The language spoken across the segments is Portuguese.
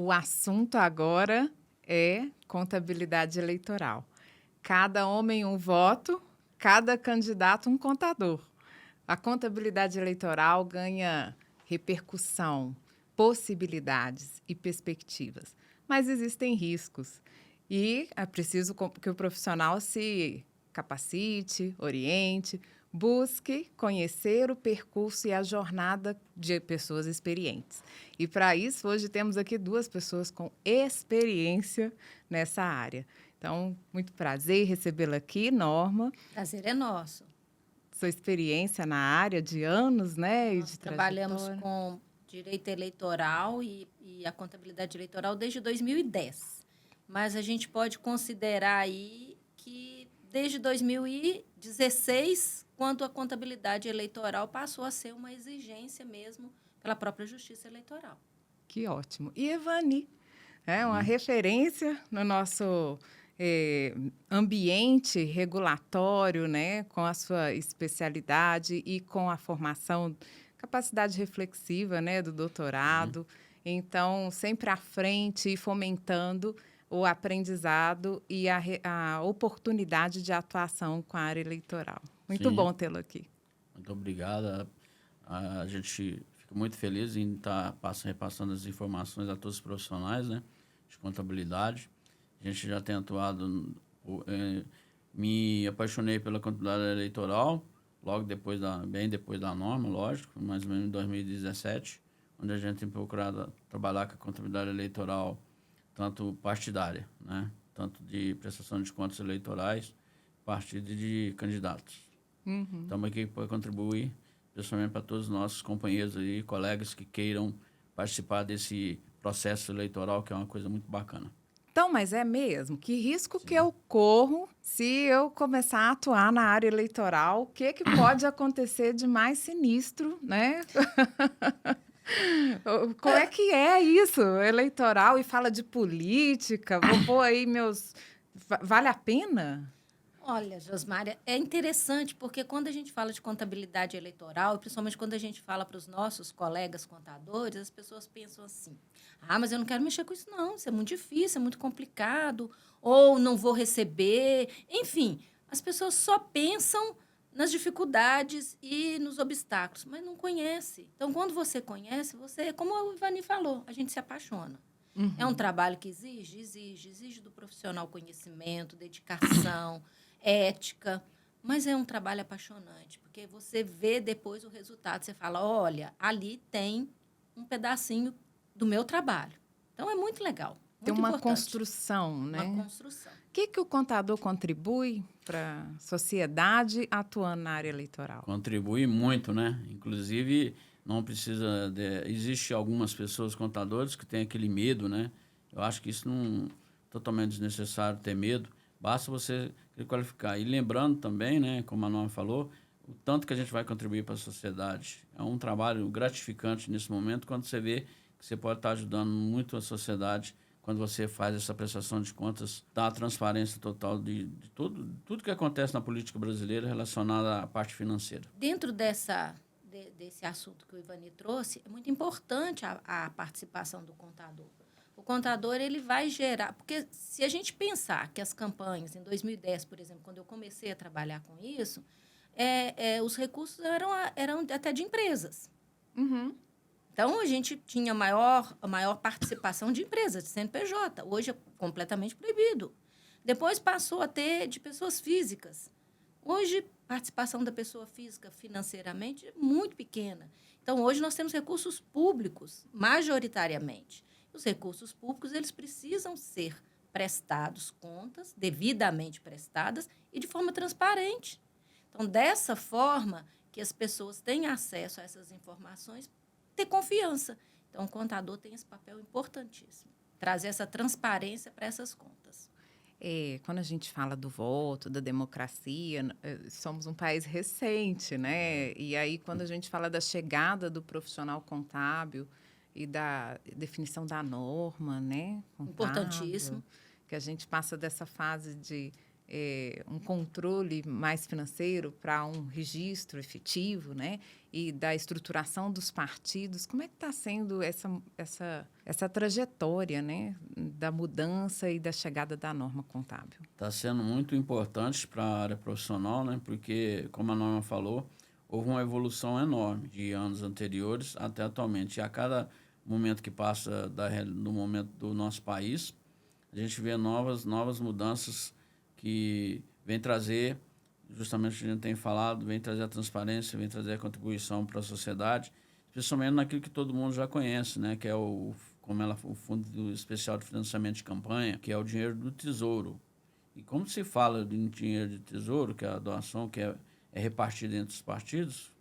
O assunto agora é contabilidade eleitoral. Cada homem um voto, cada candidato um contador. A contabilidade eleitoral ganha repercussão, possibilidades e perspectivas, mas existem riscos. E é preciso que o profissional se capacite, oriente, busque conhecer o percurso e a jornada de pessoas experientes. E, para isso, hoje temos aqui duas pessoas com experiência nessa área. Então, muito prazer recebê-la aqui, Norma. Prazer é nosso. Sua experiência na área de anos, né, e Nós de trabalhamos trajetória. com direito eleitoral e a contabilidade eleitoral desde 2010. Mas a gente pode considerar aí que desde 2016, quando a contabilidade eleitoral passou a ser uma exigência mesmo pela própria Justiça Eleitoral. Que ótimo. E Evani, é uma referência no nosso ambiente regulatório, né, com a sua especialidade e com a formação, capacidade reflexiva, né, do doutorado. Então, sempre à frente e fomentando o aprendizado e a oportunidade de atuação com a área eleitoral. Muito Sim, bom tê-lo aqui. muito obrigada. A gente fica muito feliz em estar repassando as informações a todos os profissionais, né, de contabilidade. A gente já tem atuado, me apaixonei pela contabilidade eleitoral, logo bem depois da norma, lógico, mais ou menos em 2017, onde a gente tem procurado trabalhar com a contabilidade eleitoral, tanto partidária, né, tanto de prestação de contas eleitorais, partido de candidatos. Estamos aqui para contribuir, principalmente para todos os nossos companheiros e colegas que queiram participar desse processo eleitoral, que é uma coisa muito bacana. Então, mas é mesmo? Que risco que eu corro se eu começar a atuar na área eleitoral? O que pode acontecer de mais sinistro, né? Como é que é isso? Eleitoral e fala de política, vou pôr aí meus... Vale a pena? Olha, Josmária, é interessante porque quando a gente fala de contabilidade eleitoral, principalmente quando a gente fala para os nossos colegas contadores, as pessoas pensam assim: ah, mas eu não quero mexer com isso, não, isso é muito difícil, é muito complicado, ou não vou receber. Enfim, as pessoas só pensam nas dificuldades e nos obstáculos, mas não conhece. Então, quando você conhece, você, como o Ivani falou, a gente se apaixona. É um trabalho que exige do profissional conhecimento, dedicação, ética, mas é um trabalho apaixonante, porque você vê depois o resultado, você fala, olha, ali tem um pedacinho do meu trabalho. Então, é muito legal, Tem muito uma importante. construção, né? Uma construção. O que o contador contribui para a sociedade atuando na área eleitoral? Contribui muito, né? Inclusive, não precisa existe algumas pessoas contadores que têm aquele medo, né? Eu acho que isso não totalmente desnecessário ter medo. Basta você qualificar. E lembrando também, né, como a Norma falou, o tanto que a gente vai contribuir para a sociedade. É um trabalho gratificante nesse momento, quando você vê que você pode estar ajudando muito a sociedade, quando você faz essa prestação de contas, dá a transparência total de tudo que acontece na política brasileira relacionado à parte financeira. Dentro desse assunto que o Ivani trouxe, é muito importante a participação do contador. O contador ele vai gerar... Porque se a gente pensar que as campanhas, em 2010, por exemplo, quando eu comecei a trabalhar com isso, os recursos eram até de empresas. Uhum. Então, a gente tinha a maior participação de empresas, de CNPJ. Hoje é completamente proibido. Depois passou a ter de pessoas físicas. Hoje, a participação da pessoa física financeiramente é muito pequena. Então, hoje nós temos recursos públicos, majoritariamente. Os recursos públicos eles precisam ser prestados contas, devidamente prestadas e de forma transparente. Então, dessa forma que as pessoas têm acesso a essas informações, ter confiança. Então, o contador tem esse papel importantíssimo, trazer essa transparência para essas contas. Quando a gente fala do voto, da democracia, somos um país recente, né? E aí, quando a gente fala da chegada do profissional contábil e da definição da norma, né? Contábil, Importantíssimo. que a gente passa dessa fase de um controle mais financeiro para um registro efetivo, né? E da estruturação dos partidos. Como é que está sendo essa trajetória, né? Da mudança e da chegada da norma contábil? Está sendo muito importante para a área profissional, né? Porque, como a Norma falou, houve uma evolução enorme de anos anteriores até atualmente. E a cada momento que passa do momento do nosso país, a gente vê novas mudanças que vêm trazer, justamente o que a gente tem falado, vem trazer a transparência, vem trazer a contribuição para a sociedade, especialmente naquilo que todo mundo já conhece, né? Que é o Fundo Especial de Financiamento de Campanha, que é o dinheiro do Tesouro. E como se fala de dinheiro de tesouro, que é a doação que é repartida entre os partidos,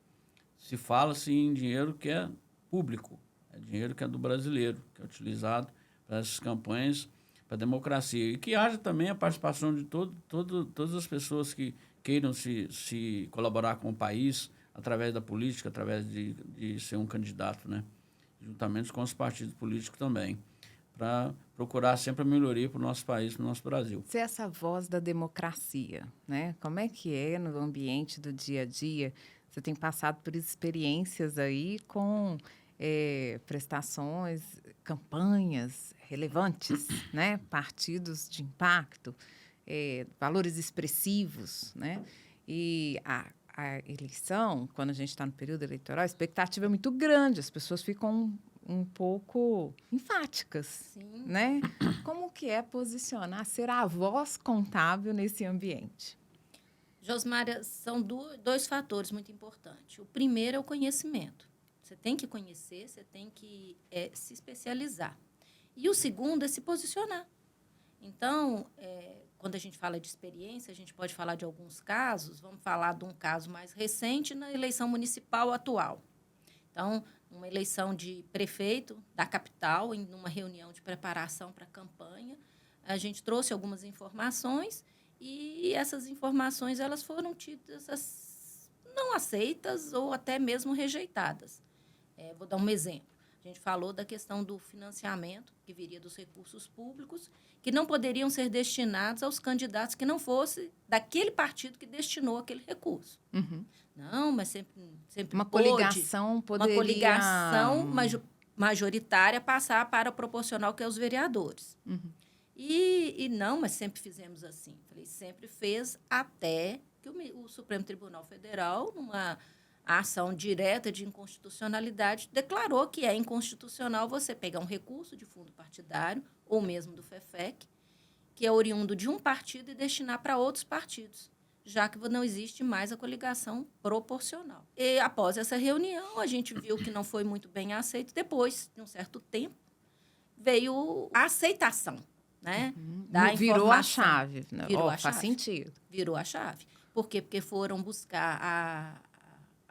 se fala-se em dinheiro que é público, é dinheiro que é do brasileiro, que é utilizado para essas campanhas, para a democracia. E que haja também a participação de todas as pessoas que queiram se colaborar com o país através da política, através de ser um candidato, né? Juntamente com os partidos políticos também, para procurar sempre a melhoria para o nosso país, para o nosso Brasil. Ser essa voz da democracia, né? Como é que é no ambiente do dia a dia? Você tem passado por experiências aí com prestações, campanhas relevantes, né? Partidos de impacto, valores expressivos, né? E a eleição, quando a gente está no período eleitoral, a expectativa é muito grande, as pessoas ficam um pouco enfáticas, Sim. né? Como que é posicionar, ser a voz contábil nesse ambiente? Josmária, são dois fatores muito importantes. O primeiro é o conhecimento. Você tem que conhecer, você tem que se especializar. E o segundo é se posicionar. Então, quando a gente fala de experiência, a gente pode falar de alguns casos. Vamos falar de um caso mais recente na eleição municipal atual. Então, uma eleição de prefeito da capital, em uma reunião de preparação para a campanha, a gente trouxe algumas informações e essas informações elas foram tidas não aceitas ou até mesmo rejeitadas. Vou dar um exemplo. A gente falou da questão do financiamento, que viria dos recursos públicos, que não poderiam ser destinados aos candidatos que não fosse daquele partido que destinou aquele recurso. Uhum. Não, mas sempre Uma pôde, coligação poderia... uma coligação majoritária passar para o proporcional, que é os vereadores. Uhum. E não, mas sempre fizemos assim. Falei, sempre fez até que o Supremo Tribunal Federal, numa ação direta de inconstitucionalidade, declarou que é inconstitucional você pegar um recurso de fundo partidário, ou mesmo do FEFEC, que é oriundo de um partido, e destinar para outros partidos, já que não existe mais a coligação proporcional. E após essa reunião, a gente viu que não foi muito bem aceito. Depois de um certo tempo, veio a aceitação, né? Da Virou a informação. chave. Né? Virou a faz chave. sentido. Virou a chave. Por quê? Porque foram buscar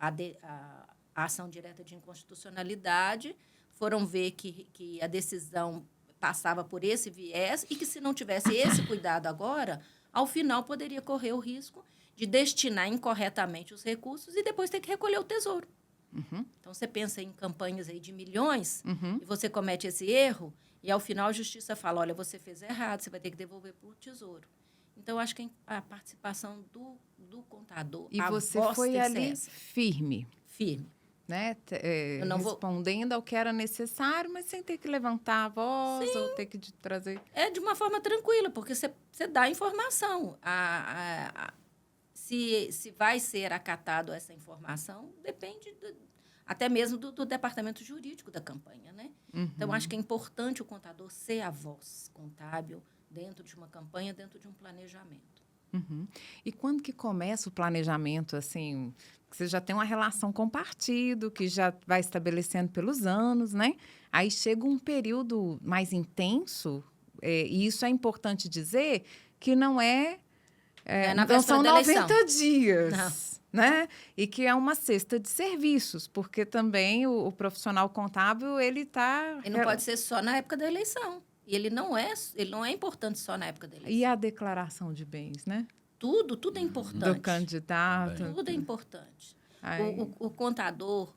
a ação direta de inconstitucionalidade, foram ver que a decisão passava por esse viés e que, se não tivesse esse cuidado agora, ao final poderia correr o risco de destinar incorretamente os recursos e depois ter que recolher o tesouro. Uhum. Então, você pensa em campanhas aí de milhões, Uhum. e você comete esse erro, e ao final a justiça fala, olha, você fez errado, você vai ter que devolver para o tesouro. Então, eu acho que a participação do contador, E a você voz foi tem que ser ali essa. firme, Firme. né? Eu não vou- Respondendo ao que era necessário, mas sem ter que levantar a voz ou ter que trazer... É de uma forma tranquila, porque você dá informação. Se vai ser acatado essa informação, depende até mesmo do departamento jurídico da campanha, né? Uhum. Então, acho que é importante o contador ser a voz contábil dentro de uma campanha, dentro de um planejamento. Uhum. E quando que começa o planejamento, assim, que você já tem uma relação com o partido, que já vai estabelecendo pelos anos, né? Aí chega um período mais intenso, e isso é importante dizer, que não na não véspera são da eleição. 90 dias, Não. né? E que é uma cesta de serviços, porque também o profissional contábil, ele está... E não pode ser só na época da eleição. E ele não é importante só na época da eleição. E a declaração de bens, né? Tudo é Do importante. candidato. Tudo é importante. Aí- O contador,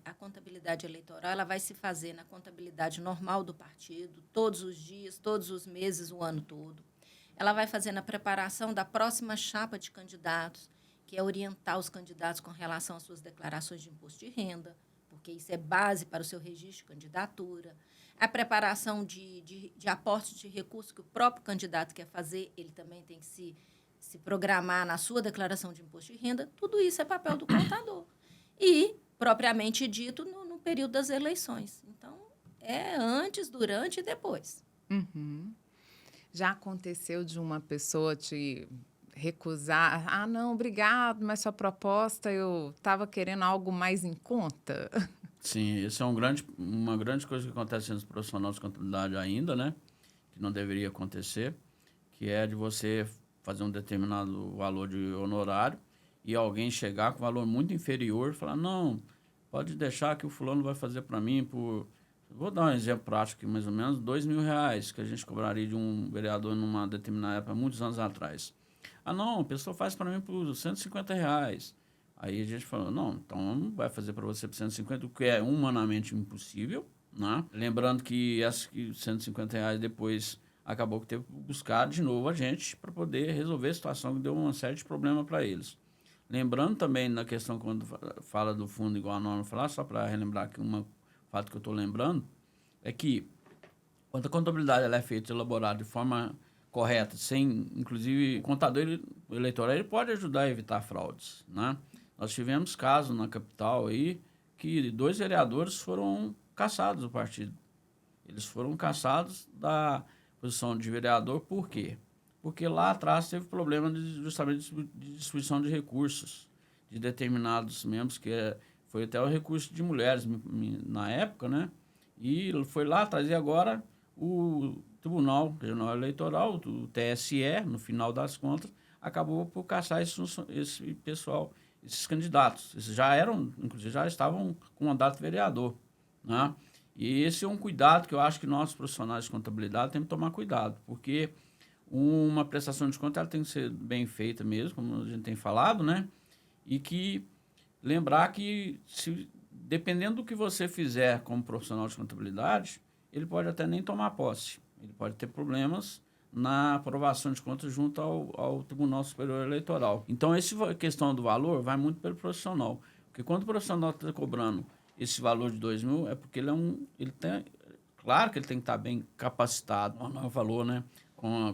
a contabilidade eleitoral, ela vai se fazer na contabilidade normal do partido, todos os dias, todos os meses, o ano todo. ela vai fazer na preparação da próxima chapa de candidatos, que é orientar os candidatos com relação às suas declarações de imposto de renda, porque isso é base para o seu registro de candidatura. A preparação de aporte de recursos que o próprio candidato quer fazer, ele também tem que se programar na sua declaração de imposto de renda. Tudo isso é papel do contador. E, propriamente dito, no período das eleições. Então, é antes, durante e depois. Uhum. Já aconteceu de uma pessoa te recusar? Ah, não, obrigado, mas sua proposta, eu estava querendo algo mais em conta. Sim, isso é uma grande coisa que acontece nos profissionais de contabilidade ainda, né? Que não deveria acontecer, que é de você fazer um determinado valor de honorário e alguém chegar com valor muito inferior e falar, não, pode deixar que o fulano vai fazer para mim por... Vou dar um exemplo prático aqui, mais ou menos, R$ 2.000 que a gente cobraria de um vereador numa determinada época, muitos anos atrás. Ah, não, a pessoa faz para mim por R$ 150. Aí a gente falou, não, então vai fazer para você por 150, o que é humanamente impossível, né? Lembrando que esses R$ 150 depois acabou que teve que buscar de novo a gente para poder resolver a situação que deu uma série de problemas para eles. Lembrando também na questão, quando fala do fundo, igual a Norma falar, só para relembrar aqui um fato que eu estou lembrando, é que quando a contabilidade ela é feita, elaborada de forma correta, sem, inclusive, o contador eleitoral ele pode ajudar a evitar fraudes, né? Nós tivemos casos na capital aí que 2 vereadores foram cassados do partido. Eles foram cassados da posição de vereador, por quê? Porque lá atrás teve problema justamente de distribuição de recursos de determinados membros, foi até o recurso de mulheres na época, né? E foi lá atrás, e agora o Tribunal Regional Eleitoral, o TSE, no final das contas, acabou por caçar esse pessoal, esses candidatos. Esses já eram, inclusive, já estavam com mandato de vereador, né? E esse é um cuidado que eu acho que nós, profissionais de contabilidade, temos que tomar cuidado, porque uma prestação de conta ela tem que ser bem feita mesmo, como a gente tem falado, né? E que lembrar que, dependendo do que você fizer como profissional de contabilidade, ele pode até nem tomar posse. Ele pode ter problemas na aprovação de contas junto ao Tribunal Superior Eleitoral. Então, essa questão do valor vai muito pelo profissional. Porque quando o profissional está cobrando esse valor de 2.000, é porque ele tem... Claro que ele tem que estar bem capacitado, como falou, né?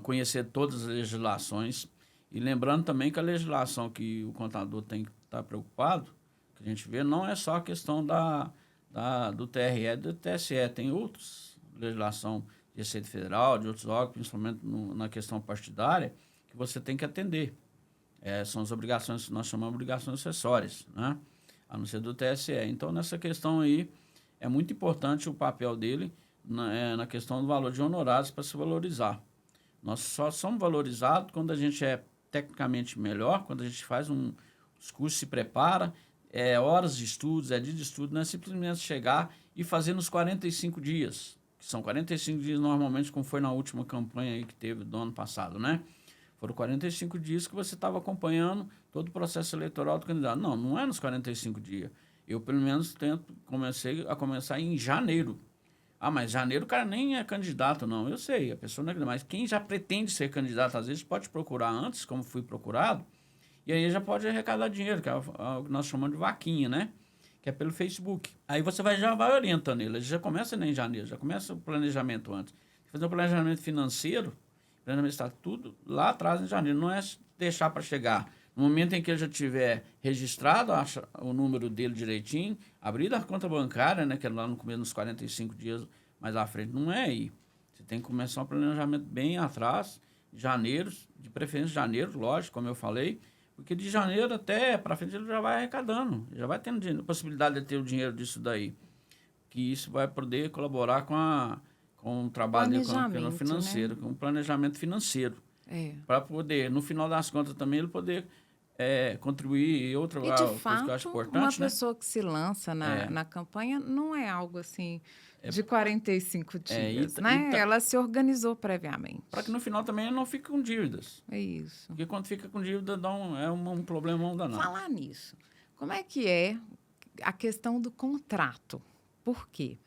Conhecer todas as legislações. E lembrando também que a legislação que o contador tem que estar preocupado, que a gente vê, não é só a questão do TRE e do TSE, tem outras legislação de Receita Federal, de outros órgãos, principalmente na questão partidária, que você tem que atender. São as obrigações, nós chamamos de obrigações acessórias, né? A não ser do TSE. Então, nessa questão aí, é muito importante o papel dele na questão do valor de honorários para se valorizar. Nós só somos valorizados quando a gente é tecnicamente melhor, quando a gente faz os cursos, se prepara, horas de estudos, dia de estudo, não é simplesmente chegar e fazer nos 45 dias, que são 45 dias normalmente, como foi na última campanha aí que teve do ano passado, né? Foram 45 dias que você estava acompanhando todo o processo eleitoral do candidato. Não é nos 45 dias. Eu, pelo menos, comecei a começar em janeiro. Ah, mas janeiro o cara nem é candidato, não. Eu sei, a pessoa não é, mas quem já pretende ser candidato, às vezes, pode procurar antes, como fui procurado, e aí já pode arrecadar dinheiro, que é o que nós chamamos de vaquinha, né? Que é pelo Facebook. Aí você já vai orientando ele, já começa nem em janeiro, já começa o planejamento antes. Fazer um planejamento financeiro, planejamento está tudo lá atrás em janeiro, não é deixar para chegar. No momento em que ele já tiver registrado o número dele direitinho, abrir a conta bancária, né, que é lá no começo, nos 45 dias mais à frente, não é aí. Você tem que começar um planejamento bem atrás, janeiro, de preferência janeiro, lógico, como eu falei, porque de janeiro até para frente ele já vai arrecadando, já vai tendo possibilidade de ter o dinheiro disso daí. Que isso vai poder colaborar com o trabalho econômico financeiro, né? Com o planejamento financeiro. Para poder, no final das contas, também ele poder contribuir. E outra coisa que eu acho importante, uma pessoa que se lança na campanha não é algo assim de 45 dias, né? Ela se organizou previamente. Para que no final também ele não fique com dívidas. É isso. Porque quando fica com dívida é um problema danado. Falar nisso, como é que é a questão do contrato? Por quê?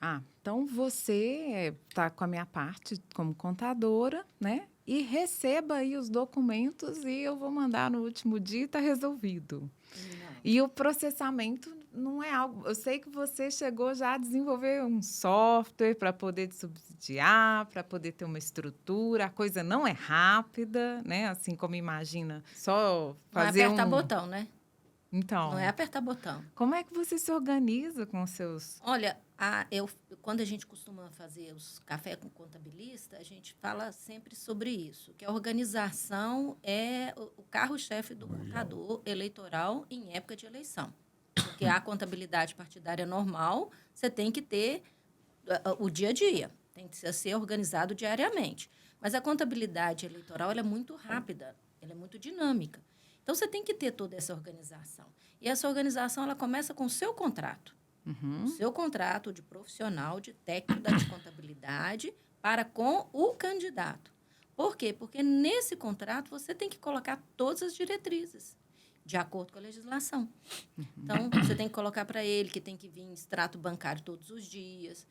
Então você está com a minha parte como contadora, né? e receba aí os documentos e eu vou mandar no último dia e está resolvido. Não. E o processamento não é algo... Eu sei que você chegou já a desenvolver um software para poder subsidiar, para poder ter uma estrutura. A coisa não é rápida, né? Assim como imagina só fazer Não é apertar botão, né? Então, Não é apertar botão. como é que você se organiza com os seus... Olha, quando a gente costuma fazer os café com contabilista, a gente fala sempre sobre isso, que a organização é o carro-chefe do contador eleitoral em época de eleição. Porque a contabilidade partidária normal, você tem que ter o dia a dia, tem que ser organizado diariamente. Mas a contabilidade eleitoral ela é muito rápida, ela é muito dinâmica. Então, você tem que ter toda essa organização. E essa organização ela começa com o seu contrato. O seu contrato de profissional, de técnico de contabilidade para com o candidato. Por quê? Porque nesse contrato você tem que colocar todas as diretrizes, de acordo com a legislação. Então, você tem que colocar para ele que tem que vir em extrato bancário todos os dias,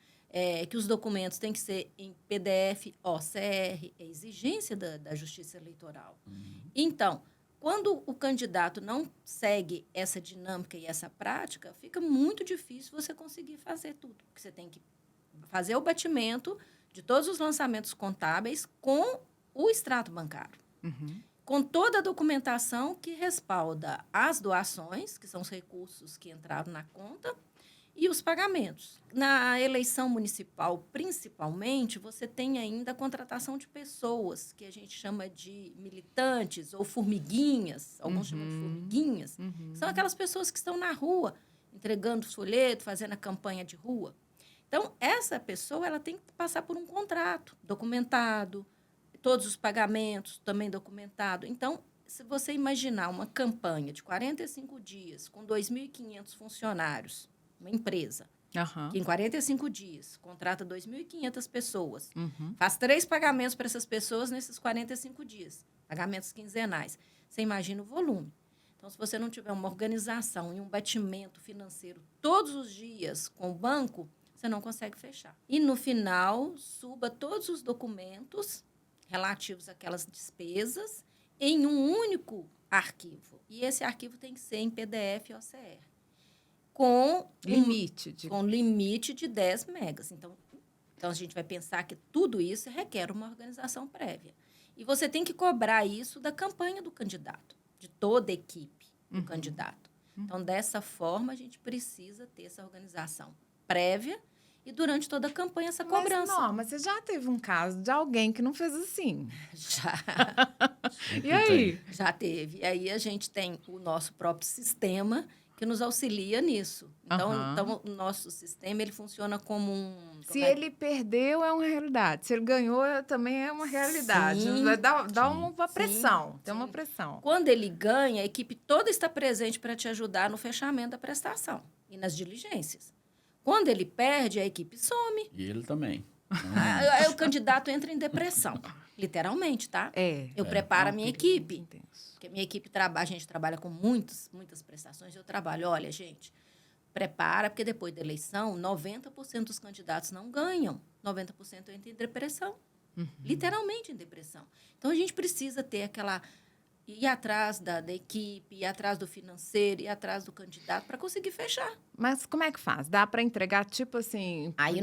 que os documentos têm que ser em PDF, OCR, é exigência da Justiça Eleitoral. Então, quando o candidato não segue essa dinâmica e essa prática, fica muito difícil você conseguir fazer tudo. Porque você tem que fazer o batimento de todos os lançamentos contábeis com o extrato bancário. Com toda a documentação que respalda as doações, que são os recursos que entraram na conta, e os pagamentos. Na eleição municipal, principalmente, você tem ainda a contratação de pessoas, que a gente chama de militantes ou formiguinhas, alguns chamam de formiguinhas. São aquelas pessoas que estão na rua, entregando folheto, fazendo a campanha de rua. Então, essa pessoa ela tem que passar por um contrato documentado, todos os pagamentos também documentado. Então, se você imaginar uma campanha de 45 dias com 2.500 funcionários, uma empresa, que em 45 dias contrata 2.500 pessoas, faz 3 pagamentos para essas pessoas nesses 45 dias, pagamentos quinzenais. Você imagina o volume. Então, se você não tiver uma organização e um batimento financeiro todos os dias com o banco, você não consegue fechar. E, no final, suba todos os documentos relativos àquelas despesas em um único arquivo. E esse arquivo tem que ser em PDF ou OCR. Com limite de 10 megas. Então, a gente vai pensar que tudo isso requer uma organização prévia. E você tem que cobrar isso da campanha do candidato, de toda a equipe do candidato. Então, dessa forma, a gente precisa ter essa organização prévia e, durante toda a campanha, essa cobrança. Mas você já teve um caso de alguém que não fez assim? Já. E aí? Já teve. E aí, a gente tem o nosso próprio sistema que nos auxilia nisso. Então, o nosso sistema ele funciona como um... Se ele perdeu, é uma realidade. Se ele ganhou, também é uma realidade. Sim, dá uma pressão. Sim, tem uma pressão. Quando ele ganha, a equipe toda está presente para te ajudar no fechamento da prestação e nas diligências. Quando ele perde, a equipe some. E ele também. Aí o candidato entra em depressão. Literalmente, tá? Eu preparo a minha equipe. Porque a minha equipe a gente trabalha com muitas prestações. Eu trabalho, olha, gente, prepara, porque depois da eleição, 90% dos candidatos não ganham. 90% entram em depressão. Literalmente em depressão. Então, a gente precisa ter aquela... ir atrás da equipe, ir atrás do financeiro, ir atrás do candidato para conseguir fechar. Mas como é que faz? Dá para entregar, tipo assim, Aí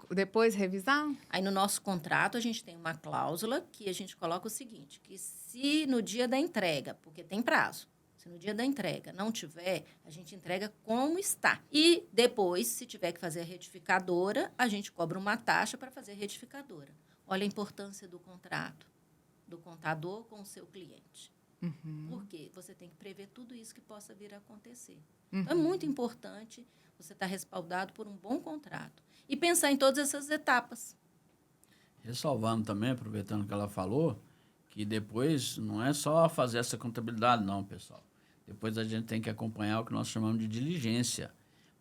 depois revisar? Aí, no nosso contrato, a gente tem uma cláusula que a gente coloca o seguinte, que se no dia da entrega, porque tem prazo, se no dia da entrega não tiver, a gente entrega como está. E depois, se tiver que fazer a retificadora, a gente cobra uma taxa para fazer a retificadora. Olha a importância do contrato do contador com o seu cliente. Porque você tem que prever tudo isso que possa vir a acontecer. Então, é muito importante você estar respaldado por um bom contrato. E pensar em todas essas etapas. Ressalvando também, aproveitando que ela falou, que depois não é só fazer essa contabilidade, não, pessoal. Depois a gente tem que acompanhar o que nós chamamos de diligência.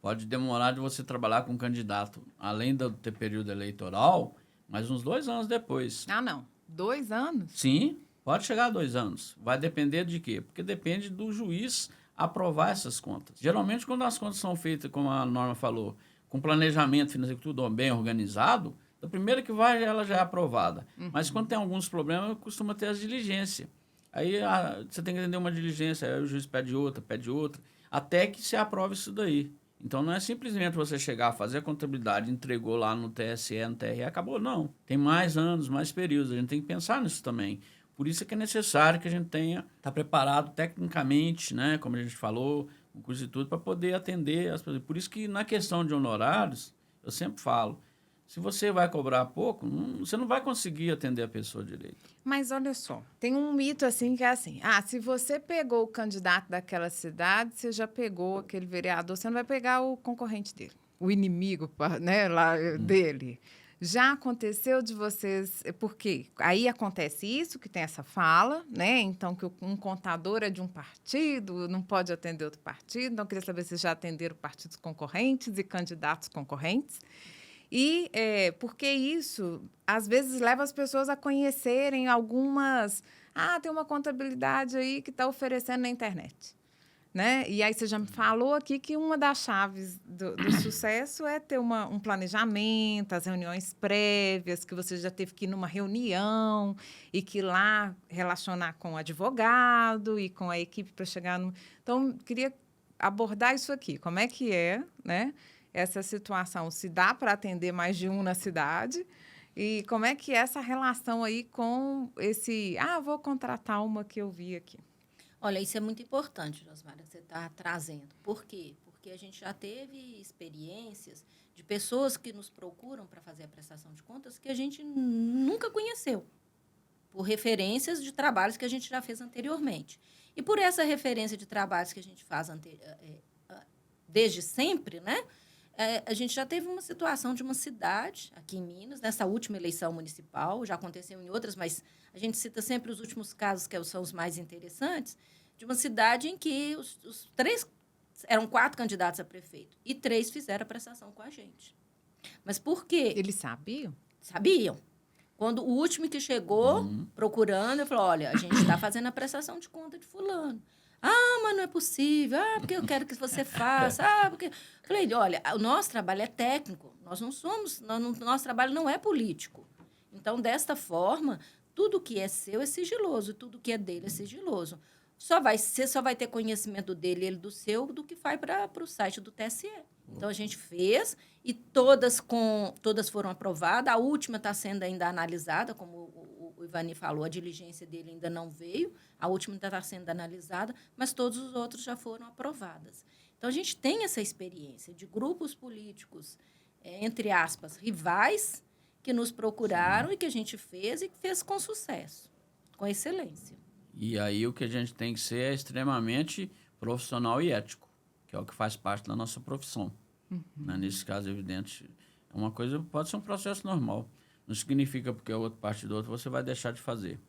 Pode demorar de você trabalhar com um candidato, além do ter período eleitoral, mas uns 2 anos depois. Ah, não. 2 anos? Sim, pode chegar a 2 anos. Vai depender de quê? Porque depende do juiz aprovar essas contas. Geralmente, quando as contas são feitas, como a Norma falou, com planejamento financeiro, tudo bem organizado, Da primeira que vai, ela já é aprovada. Mas quando tem alguns problemas, costuma ter as diligências. Aí você tem que atender uma diligência, aí o juiz pede outra, até que se aprove isso daí. Então, não é simplesmente você chegar, fazer a contabilidade, entregou lá no TSE, no TRE, acabou. Não. Tem mais anos, mais períodos. A gente tem que pensar nisso também. Por isso é que é necessário que a gente tá preparado tecnicamente, né, como a gente falou, o curso e tudo, para poder atender as pessoas. Por isso que, na questão de honorários, eu sempre falo, se você vai cobrar pouco, você não vai conseguir atender a pessoa direito. Mas olha só, tem um mito assim que é assim: se você pegou o candidato daquela cidade, você já pegou aquele vereador, você não vai pegar o concorrente dele, o inimigo, né, lá dele. Já aconteceu de vocês, porque aí acontece isso, que tem essa fala, né? Então, que um contador é de um partido, não pode atender outro partido. Então, eu queria saber se já atenderam partidos concorrentes e candidatos concorrentes. E porque isso, às vezes, leva as pessoas a conhecerem algumas... tem uma contabilidade aí que está oferecendo na internet. Né? E aí você já me falou aqui que uma das chaves do sucesso é ter um planejamento, as reuniões prévias, que você já teve que ir numa reunião e que lá relacionar com o advogado e com a equipe para chegar no... Então, queria abordar isso aqui. Como é que é, né? Essa situação, se dá para atender mais de um na cidade, e como é que é essa relação aí com esse... vou contratar uma que eu vi aqui. Olha, isso é muito importante, Josmara, que você está trazendo. Por quê? Porque a gente já teve experiências de pessoas que nos procuram para fazer a prestação de contas que a gente nunca conheceu, por referências de trabalhos que a gente já fez anteriormente. E por essa referência de trabalhos que a gente faz desde sempre, né? A gente já teve uma situação de uma cidade aqui em Minas, nessa última eleição municipal, já aconteceu em outras, mas a gente cita sempre os últimos casos, que são os mais interessantes, de uma cidade em que os 3, eram 4 candidatos a prefeito, e 3 fizeram a prestação com a gente. Mas por quê? Eles sabiam? Sabiam. Quando o último que chegou procurando, eu falei, olha, a gente está fazendo a prestação de conta de fulano. Mas não é possível. Porque eu quero que você faça. Porque... Falei, olha, o nosso trabalho é técnico. Nós não somos... Nosso trabalho não é político. Então, desta forma, tudo que é seu é sigiloso. Tudo que é dele é sigiloso. Você só vai ter conhecimento dele e ele do seu do que vai para o site do TSE. Então, a gente fez e todas foram aprovadas. A última está sendo ainda analisada, como o Ivani falou, a diligência dele ainda não veio. A última ainda está sendo analisada, mas todos os outros já foram aprovadas. Então, a gente tem essa experiência de grupos políticos, entre aspas, rivais, que nos procuraram e que a gente fez e que fez com sucesso, com excelência. E aí o que a gente tem que ser é extremamente profissional e ético, que é o que faz parte da nossa profissão. Né? Nesse caso, evidente, é uma coisa, pode ser um processo normal. Não significa porque é outro parte do outro, você vai deixar de fazer.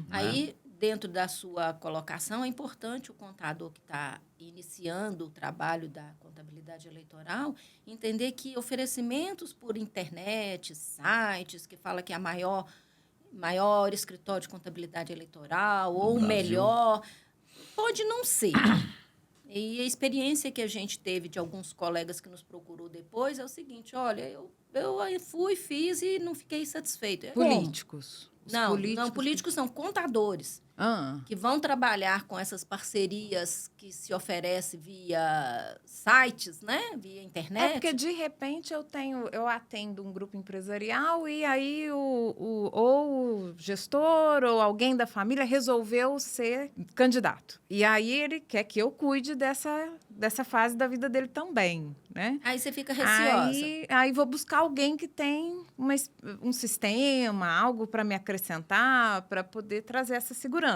Aí, dentro da sua colocação, é importante o contador que está iniciando o trabalho da contabilidade eleitoral entender que oferecimentos por internet, sites, que fala que é a maior escritório de contabilidade eleitoral ou o melhor, pode não ser. E a experiência que a gente teve de alguns colegas que nos procurou depois é o seguinte, olha, eu fui, fiz e não fiquei satisfeito. Políticos? Não, políticos são contadores que vão trabalhar com essas parcerias que se oferecem via sites, né? Via internet. Porque, de repente, eu atendo um grupo empresarial e aí ou o gestor ou alguém da família resolveu ser candidato. E aí ele quer que eu cuide dessa fase da vida dele também, né? Aí você fica receosa. Aí vou buscar alguém que tem um sistema, algo para me acrescentar, para poder trazer essa segurança.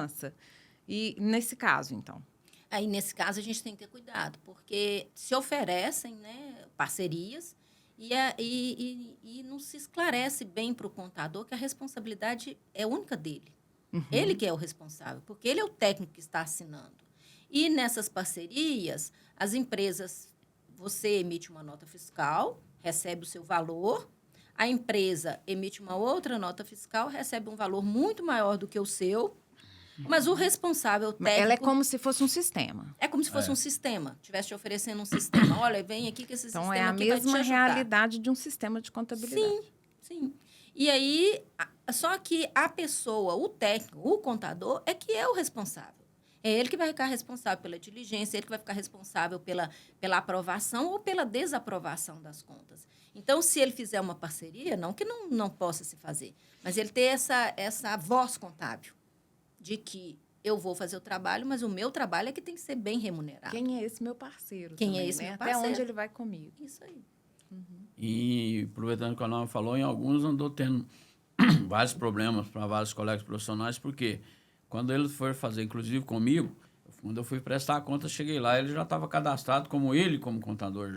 E nesse caso, então? Aí, nesse caso, a gente tem que ter cuidado, porque se oferecem, né, parcerias e não se esclarece bem para o contador que a responsabilidade é única dele. Ele que é o responsável, porque ele é o técnico que está assinando. E nessas parcerias, as empresas, você emite uma nota fiscal, recebe o seu valor, a empresa emite uma outra nota fiscal, recebe um valor muito maior do que o seu, mas o responsável técnico... Ela é como se fosse um sistema. É como se fosse um sistema. Estivesse te oferecendo um sistema. Olha, vem aqui que esse sistema aqui vai te ajudar. Então, é a mesma realidade de um sistema de contabilidade. Sim. Sim. E aí, só que a pessoa, o técnico, o contador, é que é o responsável. É ele que vai ficar responsável pela diligência, ele que vai ficar responsável pela aprovação ou pela desaprovação das contas. Então, se ele fizer uma parceria, não que não possa se fazer, mas ele ter essa voz contábil de que eu vou fazer o trabalho, mas o meu trabalho é que tem que ser bem remunerado. Quem é esse meu parceiro Quem também, é esse né? meu Até parceiro? onde ele vai comigo. Isso aí. E, aproveitando que a Norma falou, em alguns andou tendo vários problemas para vários colegas profissionais, porque quando ele foi fazer, inclusive comigo, quando eu fui prestar a conta, cheguei lá, ele já estava cadastrado como contador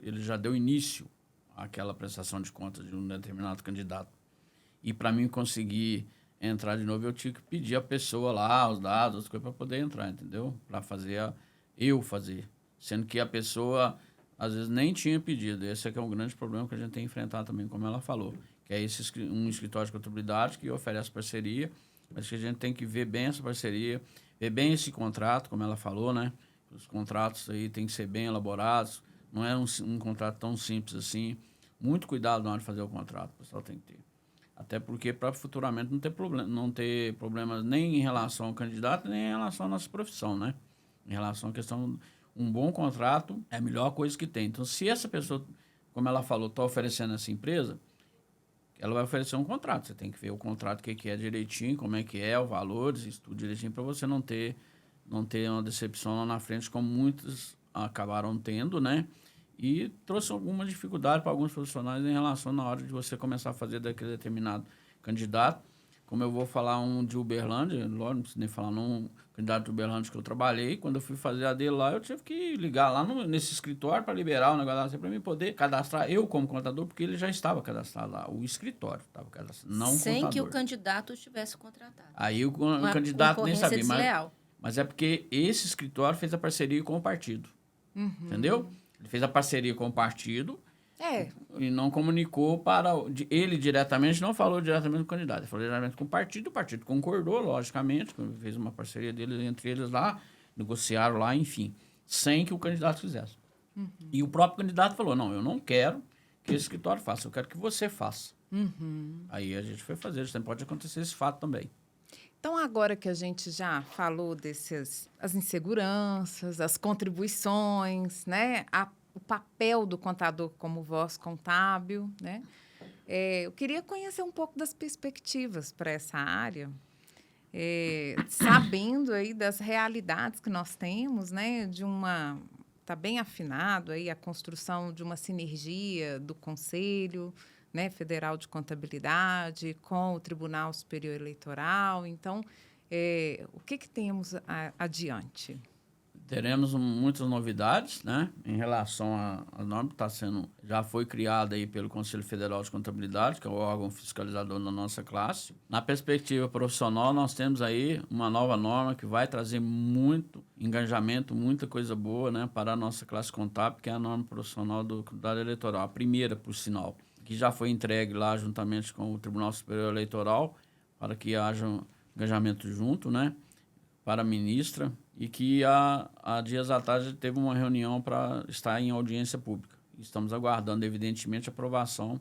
ele já deu início àquela prestação de contas de um determinado candidato. E para mim conseguir entrar de novo, eu tinha que pedir a pessoa lá, os dados, as coisas, para poder entrar, entendeu? Para eu fazer. Sendo que a pessoa, às vezes, nem tinha pedido. Esse é que é um grande problema que a gente tem que enfrentar também, como ela falou. Que é um escritório de contabilidade que oferece parceria, mas que a gente tem que ver bem essa parceria, ver bem esse contrato, como ela falou, né? Os contratos aí têm que ser bem elaborados. Não é um contrato tão simples assim. Muito cuidado na hora de fazer o contrato, o pessoal tem que ter. Até porque para futuramente não ter problemas nem em relação ao candidato, nem em relação à nossa profissão, né? Em relação à questão, um bom contrato é a melhor coisa que tem. Então, se essa pessoa, como ela falou, está oferecendo essa empresa, ela vai oferecer um contrato. Você tem que ver o contrato, o que é direitinho, como é que é, os valores, isso tudo direitinho, para você não ter uma decepção lá na frente, como muitos acabaram tendo, né? E trouxe alguma dificuldade para alguns profissionais em relação na hora de você começar a fazer daquele determinado candidato. Como eu vou falar um de Uberlândia, logo não preciso nem falar num candidato de Uberlândia que eu trabalhei, quando eu fui fazer a dele lá, eu tive que ligar lá nesse escritório para liberar o negócio para mim poder cadastrar eu como contador, porque ele já estava cadastrado lá, o escritório estava cadastrado, não o Sem contador. que o candidato estivesse contratado. Aí o candidato nem sabia, desleal. mas é porque esse escritório fez a parceria com o partido, entendeu? Ele fez a parceria com o partido e não comunicou ele diretamente, não falou diretamente com o candidato, ele falou diretamente com o partido concordou, logicamente, fez uma parceria entre eles lá, negociaram lá, enfim, sem que o candidato fizesse. E o próprio candidato falou, não, eu não quero que esse escritório faça, eu quero que você faça. Aí a gente foi fazer, também pode acontecer esse fato também. Então, agora que a gente já falou as inseguranças, as contribuições, né? O papel do contador como voz contábil, né? Eu queria conhecer um pouco das perspectivas para essa área, sabendo aí das realidades que nós temos, né? Está bem afinado aí a construção de uma sinergia do Conselho, né, Federal de Contabilidade com o Tribunal Superior Eleitoral. Então, o que temos adiante? Teremos muitas novidades, né, em relação à norma que já foi criada aí pelo Conselho Federal de Contabilidade, que é o órgão fiscalizador da nossa classe. Na perspectiva profissional, nós temos aí uma nova norma que vai trazer muito engajamento, muita coisa boa, né, para a nossa classe contábil, que é a norma profissional do Tribunal Eleitoral, a primeira, por sinal, que já foi entregue lá juntamente com o Tribunal Superior Eleitoral, para que haja um engajamento junto, né, para a ministra, e que há dias atrás teve uma reunião para estar em audiência pública. Estamos aguardando, evidentemente, a aprovação,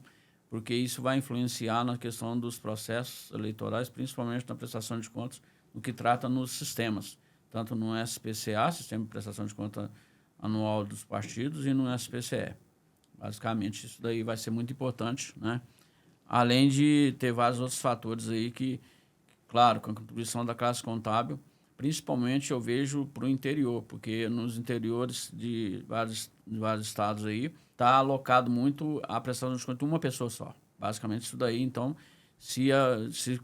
porque isso vai influenciar na questão dos processos eleitorais, principalmente na prestação de contas, no que trata nos sistemas, tanto no SPCA, Sistema de Prestação de Conta Anual dos Partidos, e no SPCE. Basicamente, isso daí vai ser muito importante, né? Além de ter vários outros fatores aí que, claro, com a contribuição da classe contábil, principalmente eu vejo para o interior, porque nos interiores de vários estados aí está alocado muito a prestação de conta de uma pessoa só. Basicamente isso daí, então, se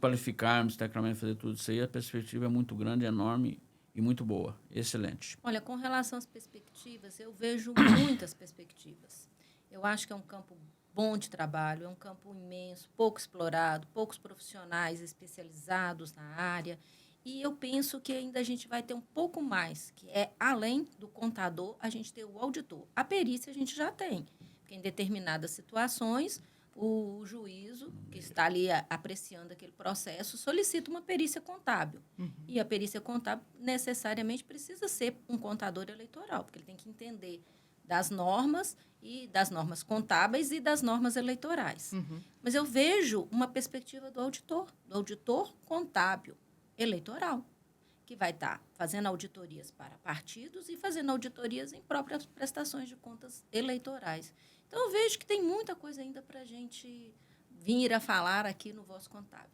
qualificarmos tecnicamente fazer tudo isso aí, a perspectiva é muito grande, enorme e muito boa. Excelente. Olha, com relação às perspectivas, eu vejo muitas perspectivas. Eu acho que é um campo bom de trabalho, é um campo imenso, pouco explorado, poucos profissionais especializados na área. E eu penso que ainda a gente vai ter um pouco mais, que é, além do contador, a gente ter o auditor. A perícia a gente já tem, porque em determinadas situações, o juízo, que está ali apreciando aquele processo, solicita uma perícia contábil. E a perícia contábil necessariamente precisa ser um contador eleitoral, porque ele tem que entender das normas contábeis e das normas eleitorais. Mas eu vejo uma perspectiva do auditor contábil eleitoral, que vai estar fazendo auditorias para partidos e fazendo auditorias em próprias prestações de contas eleitorais. Então, eu vejo que tem muita coisa ainda para a gente vir a falar aqui no Voz Contábil.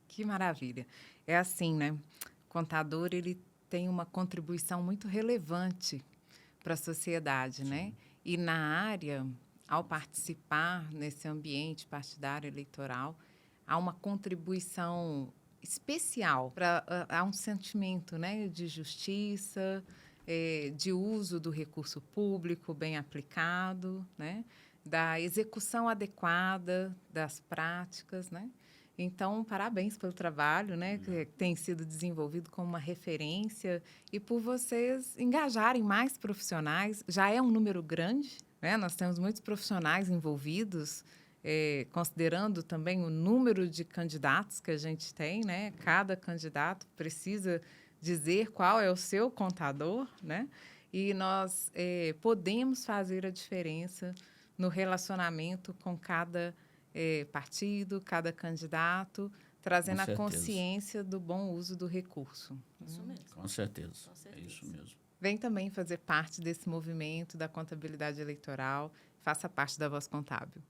Que maravilha. É assim, né? O contador, ele tem uma contribuição muito relevante para a sociedade, né? E na área, ao participar nesse ambiente partidário eleitoral, há uma contribuição especial há um sentimento, né, de justiça, de uso do recurso público bem aplicado, né, da execução adequada das práticas, né? Então, parabéns pelo trabalho, né, que tem sido desenvolvido como uma referência e por vocês engajarem mais profissionais. Já é um número grande, né? Nós temos muitos profissionais envolvidos, considerando também o número de candidatos que a gente tem, né? Cada candidato precisa dizer qual é o seu contador, né? E nós podemos fazer a diferença no relacionamento com cada partido, cada candidato, trazendo a consciência do bom uso do recurso. Isso mesmo. Com certeza. É isso mesmo. Vem também fazer parte desse movimento da contabilidade eleitoral, faça parte da Voz Contábil.